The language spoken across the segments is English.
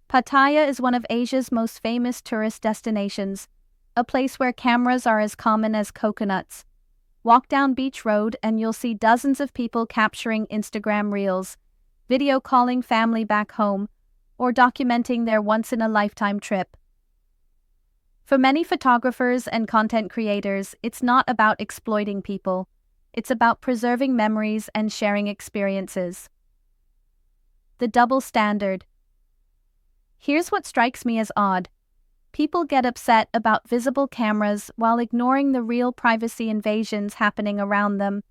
Pattaya is one of Asia's most famous tourist destinations, a place where cameras are as common as coconuts. Walk down Beach Road and you'll see dozens of people capturing Instagram reels, video calling family back home, or documenting their once-in-a-lifetime trip. For many photographers and content creators, it's not about exploiting people. It's about preserving memories and sharing experiences. The double standard. Here's what strikes me as odd. People get upset about visible cameras while ignoring the real privacy invasions happening around them.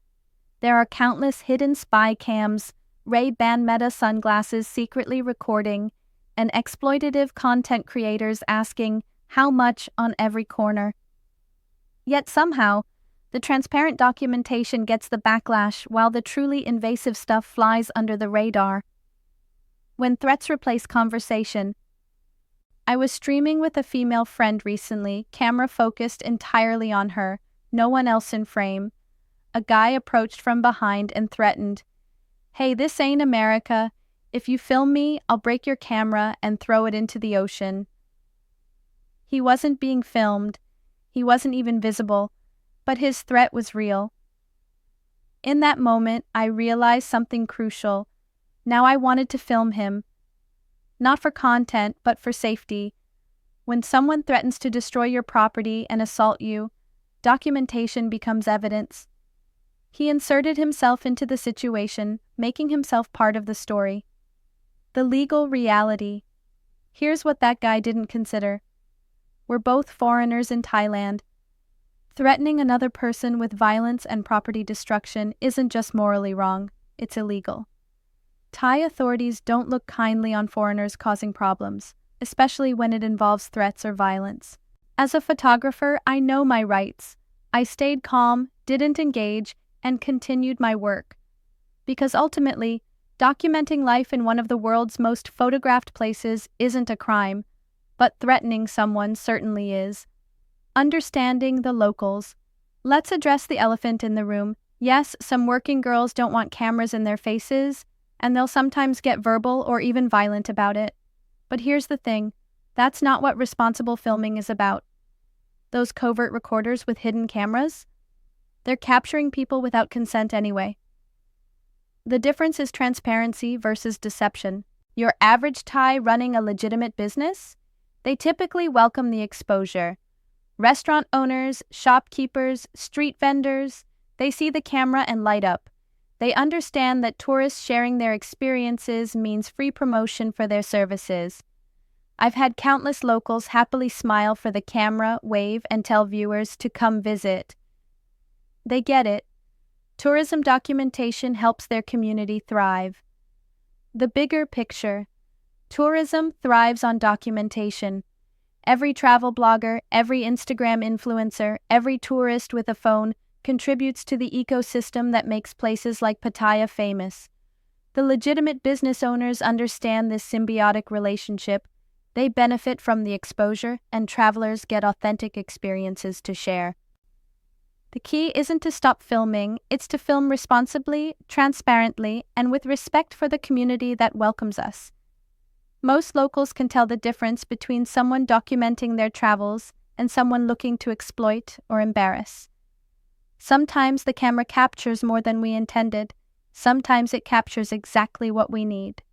There are countless hidden spy cams, Ray-Ban Meta sunglasses secretly recording, and exploitative content creators asking, "How much?" on every corner. Yet somehow, the transparent documentation gets the backlash while the truly invasive stuff flies under the radar. When threats replace conversation. I was streaming with a female friend recently, camera focused entirely on her, no one else in frame. A guy approached from behind and threatened, "Hey, this ain't America. If you film me, I'll break your camera and throw it into the ocean." He wasn't being filmed. He wasn't even visible, but his threat was real. In that moment, I realized something crucial. Now I wanted to film him. Not for content, but for safety. When someone threatens to destroy your property and assault you, documentation becomes evidence. He inserted himself into the situation, making himself part of the story. The legal reality. Here's what that guy didn't consider. We're both foreigners in Thailand. Threatening another person with violence and property destruction isn't just morally wrong, it's illegal. Thai authorities don't look kindly on foreigners causing problems, especially when it involves threats or violence. As a photographer, I know my rights. I stayed calm, didn't engage, and continued my work. Because ultimately, documenting life in one of the world's most photographed places isn't a crime, but threatening someone certainly is. Understanding the locals. Let's address the elephant in the room. Yes, some working girls don't want cameras in their faces, and they'll sometimes get verbal or even violent about it. But here's the thing, that's not what responsible filming is about. Those covert recorders with hidden cameras? They're capturing people without consent anyway. The difference is transparency versus deception. Your average Thai running a legitimate business? They typically welcome the exposure. Restaurant owners, shopkeepers, street vendors, they see the camera and light up. They understand that tourists sharing their experiences means free promotion for their services. I've had countless locals happily smile for the camera, wave, and tell viewers to come visit. They get it. Tourism documentation helps their community thrive. The bigger picture. Tourism thrives on documentation. Every travel blogger, every Instagram influencer, every tourist with a phone contributes to the ecosystem that makes places like Pattaya famous. The legitimate business owners understand this symbiotic relationship. They benefit from the exposure, and travelers get authentic experiences to share. The key isn't to stop filming, it's to film responsibly, transparently, and with respect for the community that welcomes us. Most locals can tell the difference between someone documenting their travels and someone looking to exploit or embarrass. Sometimes the camera captures more than we intended. Sometimes it captures exactly what we need.